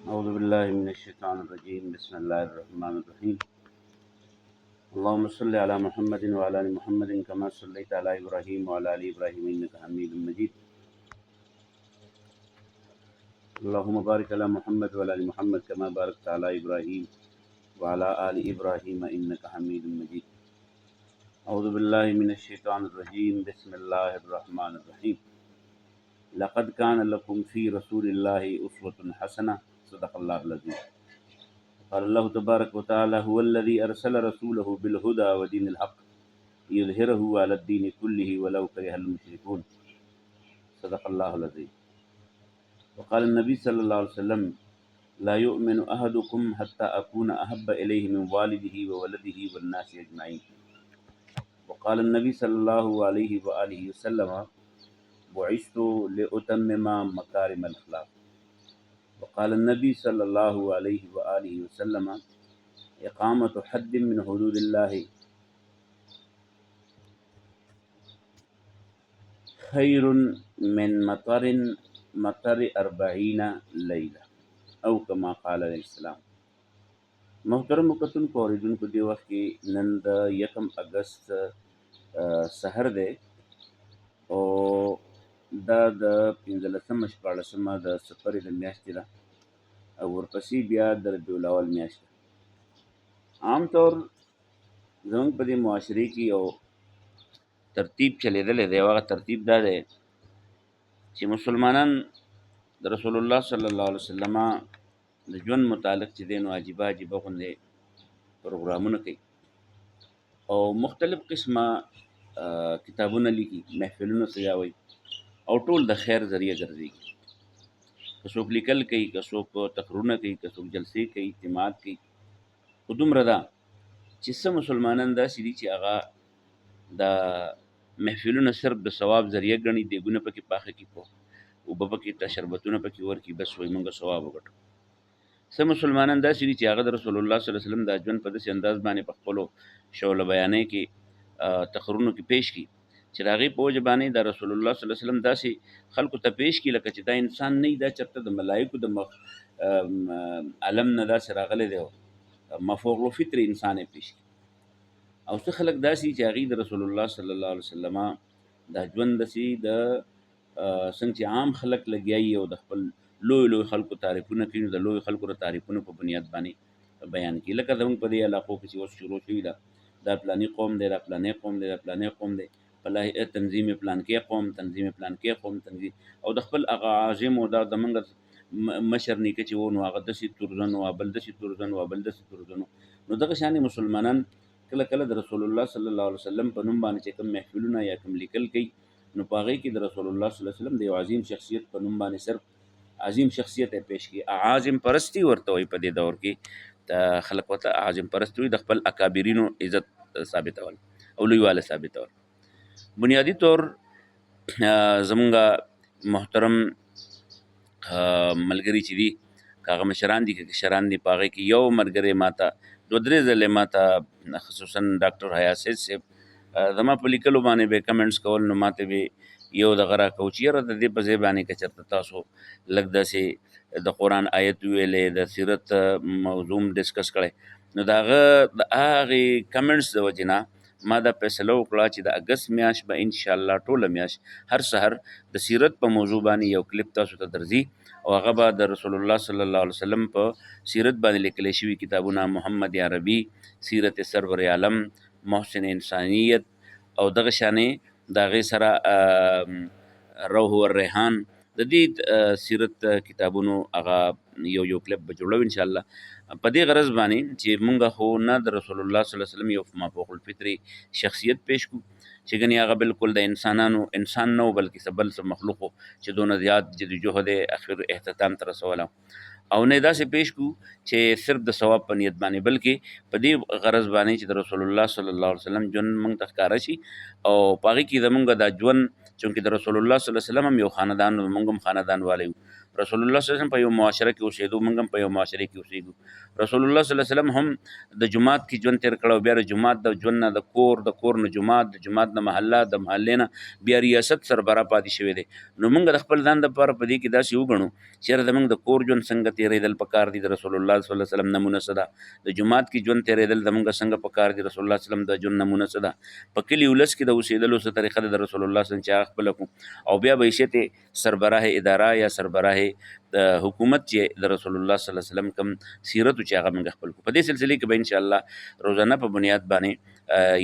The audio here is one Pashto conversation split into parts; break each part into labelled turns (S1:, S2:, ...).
S1: أعوذ بالله من الشيطان الرجيم بسم الله الرحمن الرحيم اللهم صل على محمد وعلى آل محمد كما صليت على إبراهيم وعلى آل إبراهيم إنك حميد مجيد اللهم بارك على محمد وعلى آل محمد كما باركت على إبراهيم وعلى آل إبراهيم إنك حميد مجيد أعوذ بالله من الشيطان الرجيم بسم الله الرحمن الرحيم لقد كان لكم في رسول الله أسوة حسنة صدق الله العظيم قال الله تبارك وتعالى هو الذي أرسل رسوله بالهدى ودين الحق يظهره على الدين كله ولو كره المشركون صدق الله العظيم وقال النبي صلى الله عليه وسلم لا يؤمن أحدكم حتى أكون أحب إليه من والده وولده والناس أجمعين وقال النبي صلى الله عليه وآله وسلم بعثت لأتمم مكارم الأخلاق وقال النبي صلى الله عليه وآله وسلم إقامة حد من حدود الله خير من مطر 40 لیله او کما قال علیہ السلام. محترم کتونکو اوریدونکو دی وخت کې نن د 1 اگست سحر دی او دا د 15 14 د سفر د میاشتې ده او ورپسې بیا د ربیع الاول میاشت ده. عام طور زموږ په دې معاشرې کې یو ترتیب چلیدلی دی. هغه ترتیب دا دی چې مسلمانان د رسول الله صلی الله علیه وسلم د ژوند متعلق چې دی نو عجیبه غوندې پروګرامونه کوي او مختلف قسمه کتابونه لیکي، محفلونه سجاوي او ټول د خیر ذریعہ ګرځېږي. که څوک لیکل کوي، که څوک تقرونه کوي، که څوک جلسې کوي، اجتماعات کوي. خو دومره ده چې څه مسلمانان داسې دي چې هغه د محفلونه صرف د ثواب ذریعہ ګڼي، دیګونه پکې پاخه کړي، اوبه پکې شربتونه پکې ورکړي، بس وایي موږ ثواب وګټو. څه مسلمانان داسې دي چې هغه د رسول الله صلی الله علیه وسلم د ژوند په داسې انداز باندې په خپلو شعله بیانۍ کې تقررونو کې پیش کړي چې د هغې په وجه باندې د رسول الله صلی الله علیه وسلم داسې خلکو ته پیش کړي لکه چې دا انسان نه وي، دا چېرته د ملایکو د علم نه داسې راغلی دی، مفوق الفطر انسان یې پیش کړي. او څه خلک داسې چې هغوی د رسول الله صلی الله علیه وسلم دا ژوند داسې د څنګه چې عام خلک لګیایي او د خپل لوی خلکو تعریفونه کوي، نو د لوی خلکو د تعریفونو په بنیاد باندې بیان کوي. لکه زموږ په دې علاقو کې چې اوس شروع شوي ده، دا فلاني قوم دی، دا فلانی قوم دی، دا فلانی قوم دی، تنظیم پلانکې قوم، تنظیم پلانکې قوم، تنظیم او د خپل هغه عاظم او دا زموږ مشر نیکه چې و نو هغه داسې تورزن و، بل داسې تورزن و، بل داسې تورزن و. نو دغه شانې مسلمانان کله کله د رسول الله صلی الله علیه وسلم په نوم باندې چې کوم محفلونه یا کوم لیکل کوي، نو په هغې کې د رسول الله صلی الله علیه وسلم د یو عظیم شخصیت په نوم باندې صرف عظیم شخصیت یې پیش کړي. عظیم پرستی ورته وایي په دې دور کې خلک ورته عظیم پرست وایي، د خپل اکابرینو عزت ثابتول او لویوالی ثابتول. بنیادی طور زمونږ محترم ملګري چې دي، که هغه مشران دي که کشران دي، په هغې کې یو ملګری ماته 2-3 ځلې ماته خصوصا ډاکټر حیا سید صاحب زما په لیکلو باندې به کمنټس کول، نو ماته به یو دغه راکوي چې یاره د دې په ځای باندې که چېرته تاسو لږ داسې د قرآن آیت ویلې، د سیرت موضوع ډسکس کړی، نو د هغې کمنټس د وجې نه ما دا فیصله وکړه چې د اګست میاشت به انشاءالله ټوله میاشت هر سحر د سیرت په موضوع باندې یو کلیپ تاسو ته درځي او هغه به د رسول الله صلی الله علیه وسلم په سیرت باندې لیکلی شوي کتابونه، محمد عربي، سیرت سرور عالم، محسن انسانیت او دغه شانې د هغې سره روح والریحان د دې سیرت کتابونو هغه یو کلیپ به جوړو انشاءالله. په دې غرض باندې چې مونږ خو نه د رسول الله صلی الله علیه وسلم یو مفوق الفطري شخصیت پیش کړو چې ګنې هغه بالکل د انسانانو انسان نه و، بلکې څه بل څه مخلوقو چې دونه زیات جدوجهد اخر اختتام ته رسولی، او نه داسې پیش کړو چې صرف د ثواب په نیت باندې، بلکې په دې غرض باندې چې د رسول الله صلی الله علیه وسلم ژوند موږ ته ښکاره شي او په هغې کې زمونږ دا ژوند چونکې د رسول الله صلی الله علیه وسلم هم یو خاندان و، موږ هم خاندان والی وو، رسول الله صلی الله علیه وسلم په یو معاشره کې اوسېدو، موږ هم په یو معاشره کې اوسېږو. رسول الله صلی الله علیه وسلم هم د جماعت کې ژوند تېر کړی او بیا د جماعت د ژوند نه د کور نه جماعت، د جماعت نه محله، د محلې نه بیا ریاست سربراہ پاتې شوی دی. نو موږ د خپل ځان دپاره په دې کې داسې وګڼو چې یاره زموږ د کور ژوند څنګه تېرېدل پکار دي، د رسول الله صلی الله علیه وسلم نمونه څه ده، د جماعت کې ژوند تېرېدل زموږ څنګه پکار دي، رسول الله صلی الله علیه وسلم د ژوند نمونه څه ده، په کلي ولس کې د اوسېدلو څه طریقه ده د رسول الله صلی الله علیه وسلم چې هغه خپله کړو، او بیا به حیثیت سربراہ اداره یا سربراہ د حکومت چې د رسول الله صلی الله علیه وسلم کوم سیرت چې هغه موږ خپل کړو. په دې سلسلې کې به انشاءالله روزانه په بنیاد باندې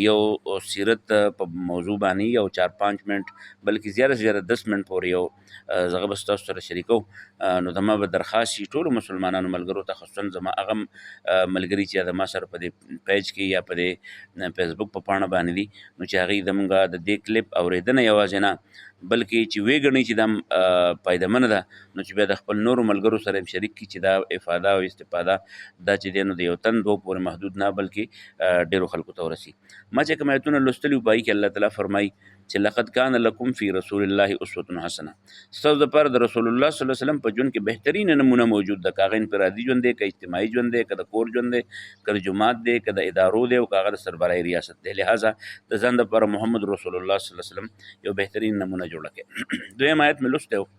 S1: یو سیرت په موضوع باندې یو 4-5 منټ بلکې زیاته سے زیاته 10 منټ پورې یو زه به ستاسو سره شریکو. نو زما به درخواست شي ټولو مسلمانانو ملګرو ته، خصوصا زما هغه ملګري چې زما سره په دې پیج کې یا په دې فیسبوک په پاڼه باندې دي، نو چې هغوی زمونږ د دې کلیپ اورېدنه یوازې نه بلکې چې ویې ګڼي چې دا فایدهمنه ده، نو چې بیا د خپل نورو ملګرو سره هم شریک کړي چې دا افاده او استفاده دا چې دی نو د یو تن دوه پورې محدود نه بلکې ډېرو خلکو ته ورسي. ما چې کوم ایتونه لوستلي وو په هغې کې الله تعالی فرمایي چې لقد کان لکم فی رسول الله اسوة حسنه، ستاسو دپاره د رسول الله صلی الله علیه وسلم په ژوند کې بهترین نمونه موجود ده، که هغه انفرادي ژوند دی، که اجتماعي ژوند دی، که د کور ژوند دی، که د جماعت دی، که د ادارو دی، او که هغه د سربراهي ریاست دی. لہذا د ځان دپاره محمد رسول الله صلی الله علیه وسلم یو بهترین نمونه جوړه کړي. دویم آیت مې لوستی و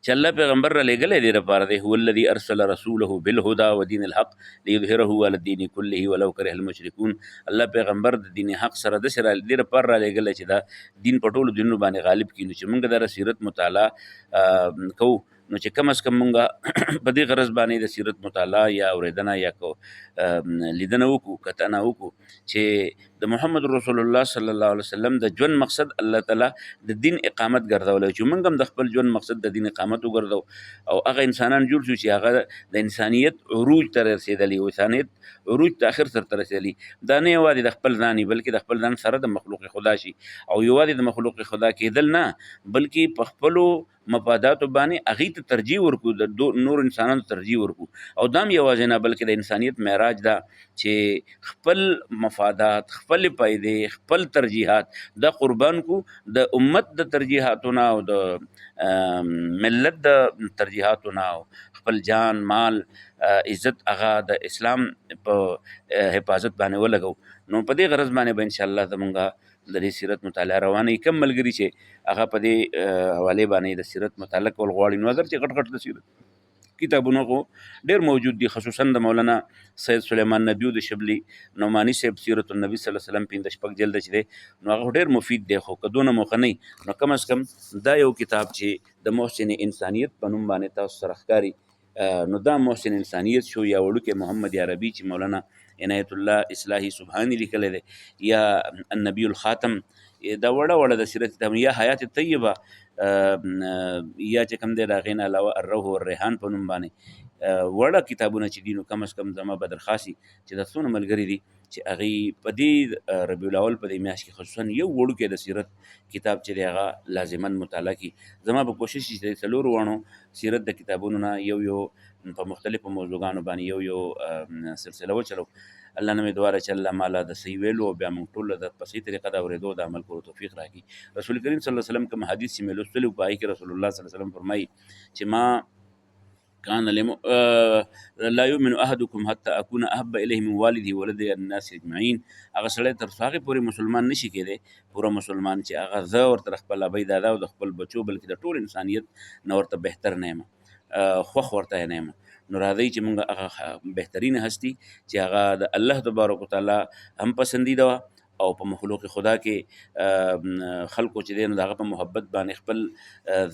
S1: چې الله پیغمبر را لېږلی دی دپاره دی، هو الذي ارسل رسوله بالهدى ودين الحق ليظهره على الدين كله ولو كره المشركون. الله پیغمبر د دین حق سره داسې دې دپاره را لېږلی چې دا دین په ټولو دینونو باندې غالب کړي. نو چې موږ دغه سیرت مطالعه کوو نو چې کم از کم مونږ په دې غرض باندې د سیرت مطالعه یا اورېدنه یا لیدنه وکړو، کتنه وکړو چې د محمد رسول الله صلی الله علیه وسلم د ژوند مقصد الله تعالی د دین اقامت ګرځولی، چې موږ هم د خپل ژوند مقصد د دین اقامت وګرځو او هغه انسانان جوړ شو چې هغه د انسانیت عروج ته رسېدلي، او انسانیت عروج ته اخر سر ته رسېدلي. دا نه یوازې د خپل ځان بلکې د خپل ځان سره د مخلوق خدا شي، او یوازې د مخلوق خدا کېدل نه بلکې په خپلو مفاداتو باندې هغې ته ترجیح ورکو، د نور انسانانو ته ترجیح ورکو. او دا هم یوازې نه بلکې د انسانیت معراج ده چې خپل مفادات، خپل پیدې، خپل ترجیحات دا قربان کو د امت د ترجیحاتونه او د ملت د ترجیحاتونه، او خپل جان مال عزت هغه د اسلام په حفاظت باندې ولګو. نو په دې غرض باندې به انشاءالله زمونږ د دې سیرت مطالعه روانه وي. کم ملګري چې هغه په دې حوالې باندې د سیرت مطالعه کول غواړي، نو اگر چې غټ غټ د سیرت کتابونه خو ډېر موجود دي، خصوصا د مولانا سید سلیمان نبیو د شبلی نعماني صاحب سیرت النبي صلی الله علیه وسلم 5 جلده چې دی نو هغه ډېر مفید دی، خو که دونه موخه نه نو کم از کم دا یو کتاب چې د محسن انسانیت په نوم باندې تاسو سره ښکاري، نو دا محسن انسانیت شو یا وړوکی محمد عربي چې مولانا عنایت الله اصلاحي سبحاني لیکلی دی، یا النبي الخاتم، دا وړه د سیرت کتاب، یا حیات طیبه، یا چې کوم دی د هغې نه علاوه الروح والریحان په نوم باندې وړه کتابونه چې دي. نو کم از کم زما به درخواست وي چې دا څونه ملګري دي چې هغې په دې ربیع الاول په دې میاشت کې خصوصا یو وړوکی د سیرت کتاب چې دی هغه لازما مطالعه کړي. زما به کوشش وي چې د 4 واړو سیرت د کتابونو نه یو په مختلفو موضوعګانو باندې یو سلسله وچلو. الله نه مې دعا ده چې الله مالا د صحیح ویلو او بیا موږ ټول په صحیح طریقه د اورېدو د عمل کولو توفیق راکړي. رسول کریم صلی الله علیه وسلم کوم حدیث چې مې لوستلی په هغې کې رسول الله صلی الله علیه وسلم فرمایي چې ما كان لا يؤمن احدكم حتى اكون احب اليه من والده وولده الناس اجمعين. هغه سړی تر څو هغې پورې مسلمان نشي کېدی پوره مسلمان چې هغه زه ورته خپل ابۍ دادا او د خپل بچو بلکې د ټول انسانیت نه ورته بهتر نه یم، خوښ ورته نه یم. نو راځئ چې موږ هغه بهترین هستي چې هغه د الله تبارک وتعالی هم پسندیده وه او په مخلوق خدا کې خلکو چې دی نو د هغه په محبت باندې خپل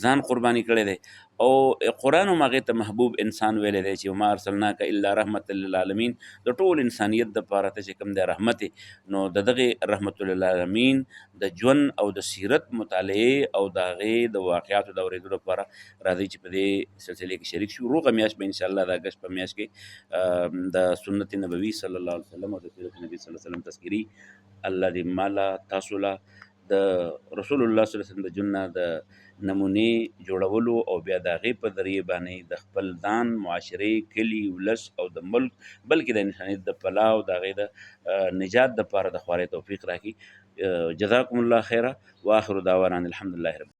S1: ځان قرباني کړی دی، او قرآن هم هغې ته محبوب انسان ویلی دی چې وما ارسلناک الا رحمة للعالمین، د ټول انسانیت دپاره ته چې کوم دی رحمت نو د دغې رحمة للعالمین د ژوند او د سیرت مطالعې او د هغې د واقعاتو د اورېدو لپاره راځئ چې په دې سلسلې کې شریک شو. روغه میاشت به انشاءالله د اګست په میاشت کې د سنت نبوي صلی الله علیه وسلم او د سیرت نبي صلی الله علیه وسلم تذکري الله دې مالا تاسو له د رسول الله صلی الله علیه وسلم د ژوند نه د نمونې جوړولو او بیا د هغې په ذریعې باندې د خپل ځان، معاشرې، کلي، ولس او د ملک بلکې د انسانیت د فلاح او د هغې د نجات دپاره د خوارۍ توفیق راکړي. جزاکم الله خیره واخر دعوانا الحمدلله رب